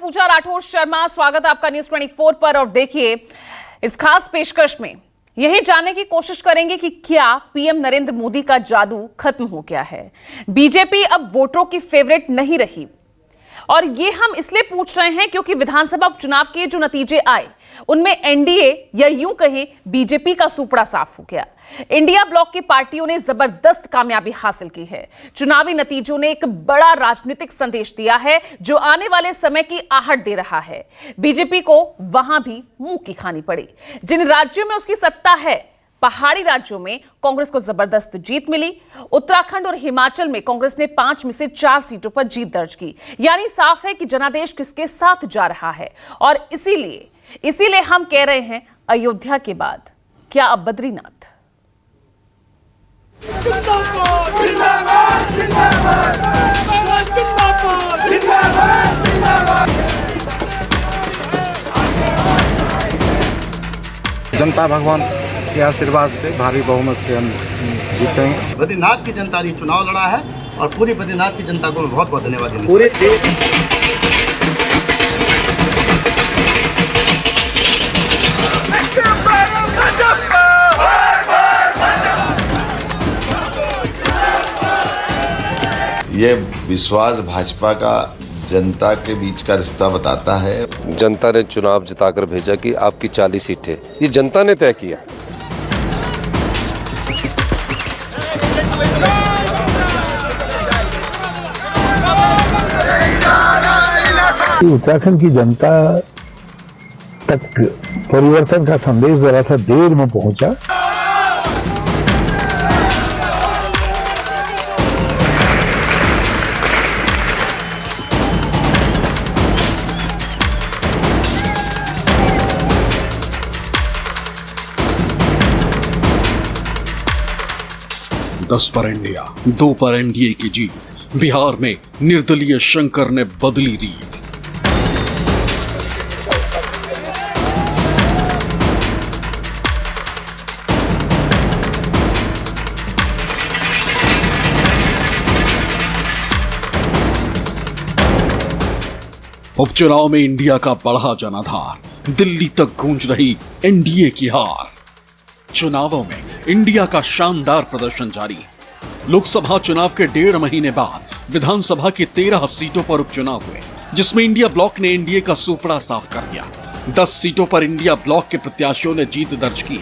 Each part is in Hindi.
पूजा राठौर शर्मा, स्वागत है आपका न्यूज 24 पर। और देखिए, इस खास पेशकश में यही जानने की कोशिश करेंगे कि क्या पीएम नरेंद्र मोदी का जादू खत्म हो गया है। बीजेपी अब वोटरों की फेवरेट नहीं रही, और ये हम इसलिए पूछ रहे हैं क्योंकि विधानसभा उपचुनाव के जो नतीजे आए उनमें एनडीए या यूं कहें बीजेपी का सुपड़ा साफ हो गया। इंडिया ब्लॉक की पार्टियों ने जबरदस्त कामयाबी हासिल की है। चुनावी नतीजों ने एक बड़ा राजनीतिक संदेश दिया है जो आने वाले समय की आहट दे रहा है। बीजेपी को वहां भी मुंह की खानी पड़ी। जिन राज्यों में उसकी सत्ता है, पहाड़ी राज्यों में कांग्रेस को जबरदस्त जीत मिली। उत्तराखंड और हिमाचल में कांग्रेस ने 5 में से 4 सीटों पर जीत दर्ज की। यानी साफ है कि जनादेश किसके साथ जा रहा है। और इसीलिए हम कह रहे हैं, अयोध्या के बाद क्या अब बद्रीनाथ? जनता भगवान के आशीर्वाद से भारी बहुमत से हम जीते हैं। बद्रीनाथ की जनता ने चुनाव लड़ा है और पूरी बद्रीनाथ की जनता को मैं बहुत बहुत धन्यवाद देना। पूरे देश ये विश्वास भाजपा का जनता के बीच का रिश्ता बताता है। जनता ने चुनाव जिताकर भेजा कि आपकी 40 सीटें, ये जनता ने तय किया। उत्तराखंड की जनता तक परिवर्तन का संदेश जरा सा देर में पहुंचा। दस पर इंडिया, 2 पर एनडीए की जीत। बिहार में निर्दलीय शंकर ने बदली रीत। उपचुनाव में इंडिया का बढ़ा जनाधार, दिल्ली तक गूंज रही एनडीए की हार। चुनावों में इंडिया का शानदार प्रदर्शन जारी है। लोकसभा चुनाव के 1.5 महीने बाद विधानसभा की 13 सीटों पर उपचुनाव हुए, जिसमें इंडिया ब्लॉक ने एनडीए का सुपड़ा साफ कर दिया। 10 सीटों पर इंडिया ब्लॉक के प्रत्याशियों ने जीत दर्ज की।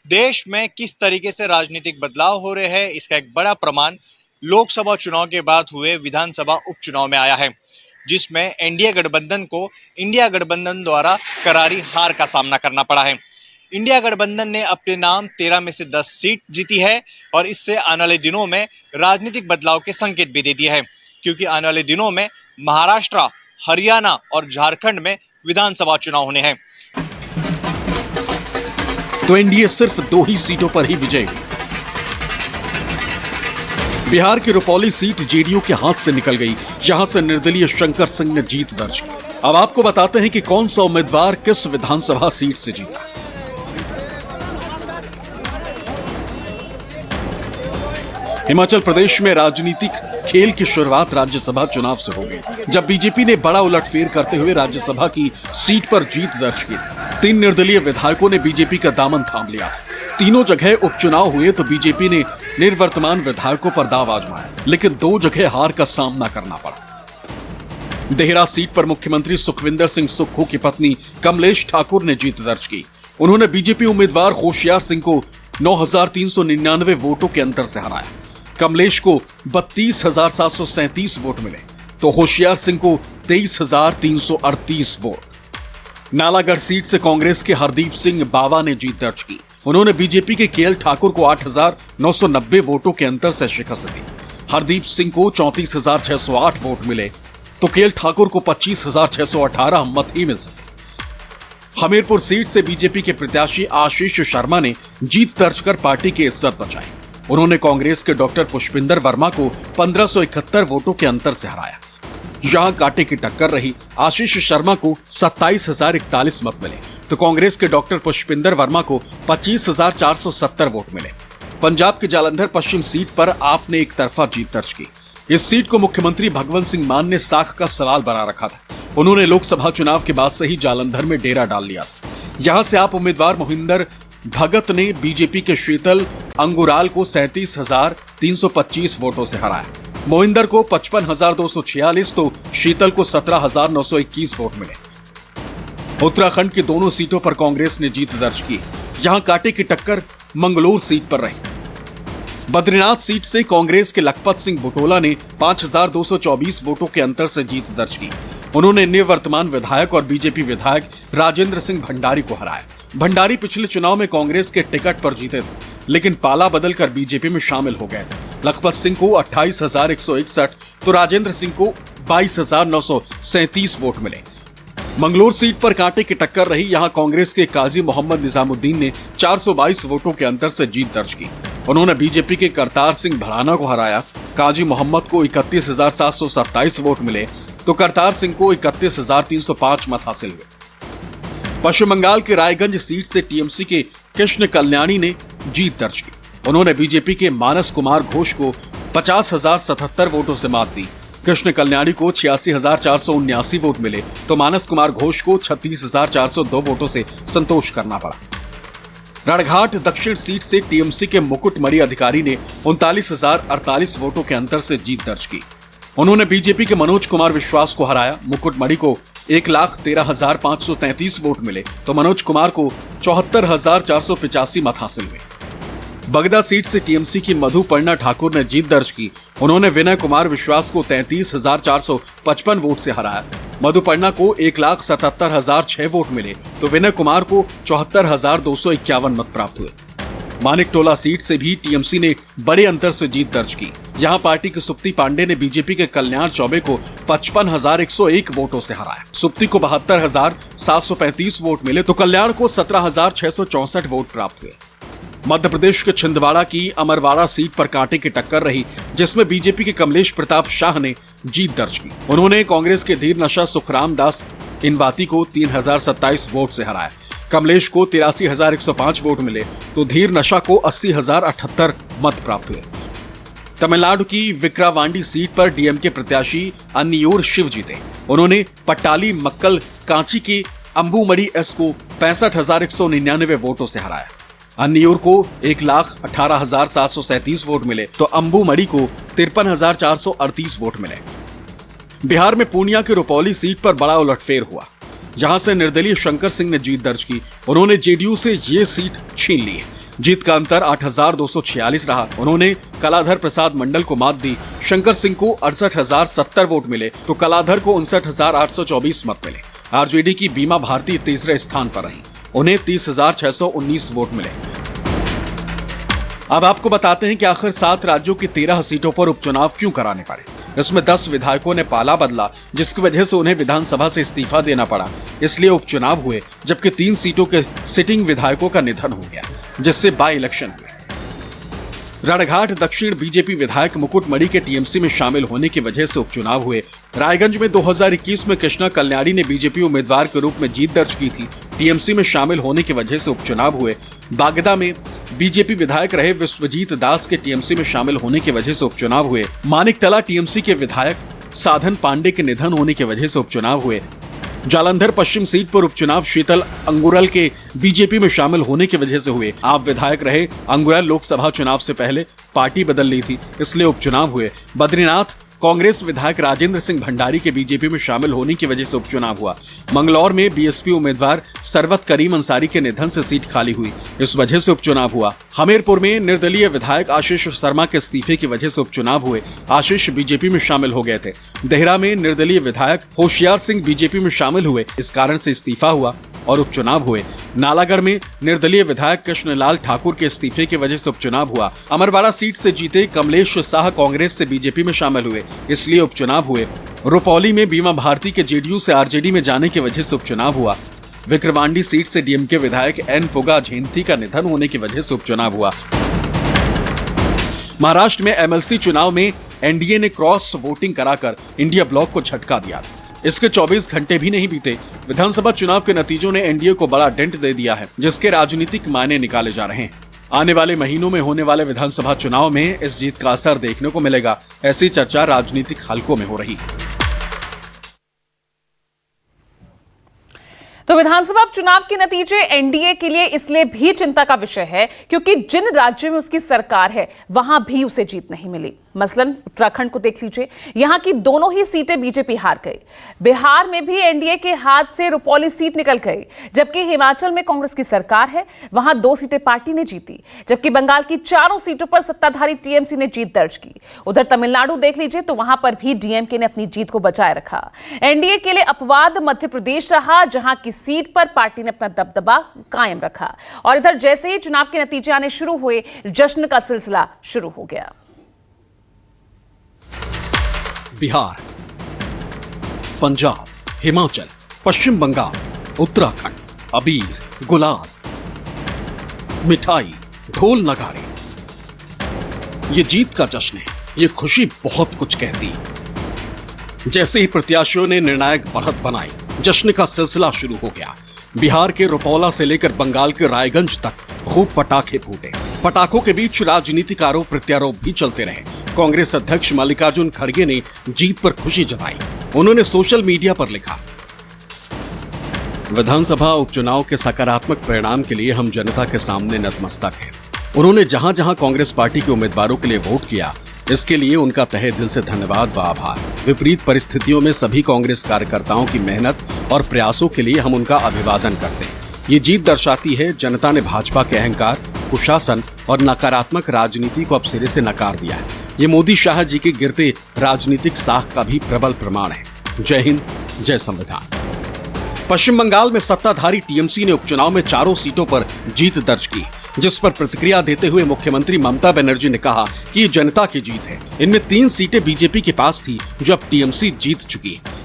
देश में किस तरीके से राजनीतिक बदलाव हो रहे हैं, इसका एक बड़ा प्रमाण लोकसभा चुनाव के बाद हुए विधानसभा उपचुनाव में आया है, जिसमें एनडीए गठबंधन को इंडिया गठबंधन द्वारा करारी हार का सामना करना पड़ा है। इंडिया गठबंधन ने अपने नाम 13 में से 10 सीट जीती है और इससे आने वाले दिनों में राजनीतिक बदलाव के संकेत भी दे दिए हैं, क्योंकि आने वाले दिनों में महाराष्ट्र, हरियाणा और झारखंड में विधानसभा चुनाव होने हैं। तो एनडीए सिर्फ 2 ही सीटों पर ही विजयी हुई। बिहार की रुपौली सीट जेडीयू के हाथ से निकल गई। यहां से निर्दलीय शंकर सिंह ने जीत दर्ज की। अब आपको बताते हैं कि कौन सा उम्मीदवार किस विधानसभा सीट से जीता। हिमाचल प्रदेश में राजनीतिक खेल की शुरुआत राज्यसभा चुनाव से हो गई, जब बीजेपी ने बड़ा उलटफेर करते हुए राज्यसभा की सीट पर जीत दर्ज की। 3 निर्दलीय विधायकों ने बीजेपी का दामन थाम लिया। तीनों जगह उपचुनाव हुए तो बीजेपी ने निर्वर्तमान विधायकों पर दाव आजमाया, लेकिन 2 जगह हार का सामना करना पड़ा। देहरा सीट पर मुख्यमंत्री सुखविंदर सिंह सुक्खू की पत्नी कमलेश ठाकुर ने जीत दर्ज की। उन्होंने बीजेपी उम्मीदवार होशियार सिंह को 9,399 वोटों के अंतर से हराया। कमलेश को 32,737 वोट मिले तो होशियार सिंह को 23,338 वोट। नालागढ़ सीट से कांग्रेस के हरदीप सिंह बावा ने जीत दर्ज की। उन्होंने बीजेपी के केएल ठाकुर को 8,990 वोटों के अंतर से शिकस्त दी। हरदीप सिंह को 34,608 वोट मिले तो केएल ठाकुर को 25,618 मत ही मिल सके। हमीरपुर सीट से बीजेपी के प्रत्याशी आशीष शर्मा ने जीत दर्ज कर पार्टी की इज्जत बचाई। उन्होंने कांग्रेस के डॉक्टर पुष्पिंदर वर्मा को 1571 वोटों के अंतर से हराया। यहां कांटे की टक्कर रही। आशीष शर्मा को 27,041 मत मिले तो कांग्रेस के डॉक्टर पुष्पिंदर वर्मा को 25,470 वोट मिले। पंजाब के जालंधर पश्चिम सीट पर आप ने एक तरफा जीत दर्ज की। इस सीट को मुख्यमंत्री भगवंत सिंह मान ने साख का सवाल बना रखा था। उन्होंने लोकसभा चुनाव के बाद से ही जालंधर में डेरा डाल लिया। यहां से आप उम्मीदवार मोहिंदर भगत ने बीजेपी के शीतल अंगुराल को 37,325 वोटों से हराया। मोहिंदर को 55,246 तो शीतल को 17,921 वोट मिले। उत्तराखंड की दोनों सीटों पर कांग्रेस ने जीत दर्ज की। यहां कांटे की टक्कर मंगलोर सीट पर रही। बद्रीनाथ सीट से कांग्रेस के लखपत सिंह बुटोला ने 5,224 वोटों के अंतर से जीत दर्ज की। उन्होंने निवर्तमान विधायक और बीजेपी विधायक राजेंद्र सिंह भंडारी को हराया। भंडारी पिछले चुनाव में कांग्रेस के टिकट पर जीते थे, लेकिन पाला बदलकर बीजेपी में शामिल हो गए थे। लखपत सिंह को 28,161 तो राजेंद्र सिंह को 22,937 वोट मिले। मंगलोर सीट पर कांटे की टक्कर रही। यहां कांग्रेस के काजी मोहम्मद निजामुद्दीन ने 422 वोटों के अंतर से जीत दर्ज की। उन्होंने बीजेपी के करतार सिंह भड़ाना को हराया। काजी मोहम्मद को 31,727 वोट मिले तो करतार सिंह को 31,305 मत हासिल हुए। पश्चिम बंगाल के रायगंज सीट से टीएमसी के कृष्ण कल्याणी ने जीत दर्ज की। उन्होंने बीजेपी के मानस कुमार घोष को 50,077 वोटों से मात दी। कृष्ण कल्याणी को 86,479 वोट मिले तो मानस कुमार घोष को 36,402 वोटों से संतोष करना पड़ा। रणघाट दक्षिण सीट से टीएमसी के मुकुटमणि अधिकारी ने 39,048 वोटों के अंतर से जीत दर्ज की। उन्होंने बीजेपी के मनोज कुमार विश्वास को हराया। मुकुटमणि को 1,13,533 वोट मिले तो मनोज कुमार को 74,485 मत हासिल हुए। बगदा सीट से टीएमसी की मधुपर्णा ठाकुर ने जीत दर्ज की। उन्होंने विनय कुमार विश्वास को 33,455 वोट से हराया। मधुपर्णा को 1,77,006 वोट मिले तो विनय कुमार को 74,251 मत प्राप्त हुए। मानिकटोला सीट से भी टीएमसी ने बड़े अंतर से जीत दर्ज की। यहां पार्टी के सुप्ती पांडे ने बीजेपी के कल्याण चौबे को 55,101 वोटों से हराया। सुप्ती को 72,735 वोट मिले तो कल्याण को 17,664 वोट प्राप्त हुए। मध्य प्रदेश के छिंदवाड़ा की अमरवाड़ा सीट पर कांटे की टक्कर रही, जिसमें बीजेपी के कमलेश प्रताप शाह ने जीत दर्ज की। उन्होंने कांग्रेस के धीर नशा सुखराम दास इनवाती को 3,027 वोट से हराया। कमलेश को 83,105 वोट मिले तो धीर नशा को 80,078 मत प्राप्त हुए। तमिलनाडु की विक्रावांडी सीट पर डीएमके प्रत्याशी अन्नियूर शिव जीते। उन्होंने पट्टाली मक्कल कांची के अंबुमड़ी एस को 65,199 वोटों से हराया। अन्नियूर को 1,18,737 वोट मिले तो अंबुमड़ी को 53,438 वोट मिले। बिहार में पूर्णिया के रुपौली सीट पर बड़ा उलटफेर हुआ। यहां से निर्दलीय शंकर सिंह ने जीत दर्ज की। उन्होंने जेडीयू से ये सीट छीन ली। जीत का अंतर 8,246 रहा। उन्होंने कलाधर प्रसाद मंडल को मात दी। शंकर सिंह को 68,070 वोट मिले तो कलाधर को 59,824 मत मिले। आरजेडी की बीमा भारती तीसरे स्थान पर रही। उन्हें 30,619 वोट मिले। अब आपको बताते हैं कि आखिर 7 राज्यों की 13 सीटों पर उपचुनाव क्यों कराने पड़े। इसमें 10 विधायकों ने पाला बदला, जिसकी वजह से उन्हें विधानसभा से इस्तीफा देना पड़ा। इसलिए उपचुनाव हुए, जबकि 3 सीटों के सिटिंग विधायकों का निधन हो गया, जिससे बाई इलेक्शन हुए। रणघाट दक्षिण बीजेपी विधायक मुकुटमणि के टीएमसी में शामिल होने की वजह से उपचुनाव हुए। रायगंज में 2021 में कृष्णा कल्याणी ने बीजेपी उम्मीदवार के रूप में जीत दर्ज की थी। टीएमसी में शामिल होने की वजह से उपचुनाव हुए। बागदा में बीजेपी विधायक रहे विश्वजीत दास के टीएमसी में शामिल होने की वजह से उपचुनाव हुए। मानिकतला टीएमसी के विधायक साधन पांडे के निधन होने की वजह से उपचुनाव हुए। जालंधर पश्चिम सीट पर उपचुनाव शीतल अंगुरल के बीजेपी में शामिल होने की वजह से हुए। आप विधायक रहे अंगुरल लोकसभा चुनाव से पहले पार्टी बदल ली थी, इसलिए उपचुनाव हुए। बद्रीनाथ कांग्रेस विधायक राजेंद्र सिंह भंडारी के बीजेपी में शामिल होने की वजह से उपचुनाव हुआ। मंगलौर में बीएसपी उम्मीदवार सरवत करीम अंसारी के निधन से सीट खाली हुई, इस वजह से उपचुनाव हुआ। हमीरपुर में निर्दलीय विधायक आशीष शर्मा के इस्तीफे की वजह से उपचुनाव हुए। आशीष बीजेपी में शामिल हो गए थे। देहरा में निर्दलीय विधायक होशियार सिंह बीजेपी में शामिल हुए, इस कारण से इस्तीफा हुआ और उपचुनाव हुए। नालागढ़ में निर्दलीय विधायक कृष्णलाल ठाकुर के इस्तीफे की वजह से उपचुनाव हुआ। अमरवाड़ा सीट से जीते कमलेश शाह कांग्रेस से बीजेपी में शामिल हुए, इसलिए उपचुनाव हुए। रुपौली में बीमा भारती के जेडीयू से आरजेडी में जाने की वजह से उपचुनाव हुआ। विक्रवांडी सीट से डीएमके विधायक एन पुगा झेंती का निधन होने की वजह से उपचुनाव हुआ। महाराष्ट्र में एमएलसी चुनाव में एनडीए ने क्रॉस वोटिंग कराकर इंडिया ब्लॉक को झटका दिया। इसके 24 घंटे भी नहीं बीते, विधानसभा चुनाव के नतीजों ने एनडीए को बड़ा डेंट दे दिया है, जिसके राजनीतिक मायने निकाले जा रहे हैं। आने वाले महीनों में होने वाले विधानसभा चुनाव में इस जीत का असर देखने को मिलेगा, ऐसी चर्चा राजनीतिक हलकों में हो रही है। तो विधानसभा चुनाव के नतीजे एनडीए के लिए इसलिए भी चिंता का विषय है क्योंकि जिन राज्यों में उसकी सरकार है वहां भी उसे जीत नहीं मिली। मसलन उत्तराखंड को देख लीजिए, यहां की दोनों ही सीटें बीजेपी हार गई। बिहार में भी एनडीए के हाथ से रुपौली सीट निकल गई, जबकि हिमाचल में कांग्रेस की सरकार है, वहां 2 सीटें पार्टी ने जीती, जबकि बंगाल की 4 सीटों पर सत्ताधारी टीएमसी ने जीत दर्ज की। उधर तमिलनाडु देख लीजिए तो वहां पर भी डीएमके ने अपनी जीत को बचाए रखा। एनडीए के लिए अपवाद मध्य प्रदेश रहा, जहां की सीट पर पार्टी ने अपना दबदबा कायम रखा। और इधर जैसे ही चुनाव के नतीजे आने शुरू हुए, जश्न का सिलसिला शुरू हो गया। बिहार, पंजाब, हिमाचल, पश्चिम बंगाल, उत्तराखंड, अबीर, गुलाल, मिठाई, ढोल नगाड़े, ये जीत का जश्न है। ये खुशी बहुत कुछ कहती है। जैसे ही प्रत्याशियों ने निर्णायक बढ़त बनाई, जश्न का सिलसिला शुरू हो गया। बिहार के रुपौला से लेकर बंगाल के रायगंज तक खूब पटाखे फूटे। पटाखों के बीच राजनीतिक आरोप प्रत्यारोप भी चलते रहे। कांग्रेस अध्यक्ष मल्लिकार्जुन खड़गे ने जीत पर खुशी जताई। उन्होंने सोशल मीडिया पर लिखा, विधानसभा उपचुनाव के सकारात्मक परिणाम के लिए हम जनता के सामने नतमस्तक हैं। उन्होंने जहां जहां कांग्रेस पार्टी के उम्मीदवारों के लिए वोट किया, इसके लिए उनका तहे दिल से धन्यवाद व आभार। विपरीत परिस्थितियों में सभी कांग्रेस कार्यकर्ताओं की मेहनत और प्रयासों के लिए हम उनका अभिवादन करते हैं। ये जीत दर्शाती है जनता ने भाजपा के अहंकार, कुशासन और नकारात्मक राजनीति को अब सिरे से नकार दिया है। ये मोदी शाह जी के गिरते राजनीतिक साख का भी प्रबल प्रमाण है। जय हिंद, जय संविधान। पश्चिम बंगाल में सत्ताधारी टीएमसी ने उपचुनाव में 4 सीटों पर जीत दर्ज की, जिस पर प्रतिक्रिया देते हुए मुख्यमंत्री ममता बनर्जी ने कहा कि ये जनता की जीत है। इनमें 3 सीटें बीजेपी के पास थी, जो अब टीएमसी जीत चुकी है।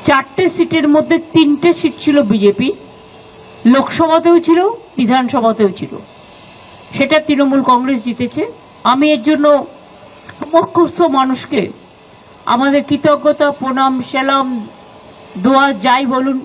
4টে সিটের মধ্যে 3টে সিট ছিল বিজেপি, লোকসভাতেও ছিল, বিধানসভাতেও ছিল, সেটা তৃণমূল কংগ্রেস জিতেছে। আমি এর জন্য সমস্ত মানুষকে আমাদের কৃতজ্ঞতা, প্রণাম, সালাম, দোয়া যাই বলুন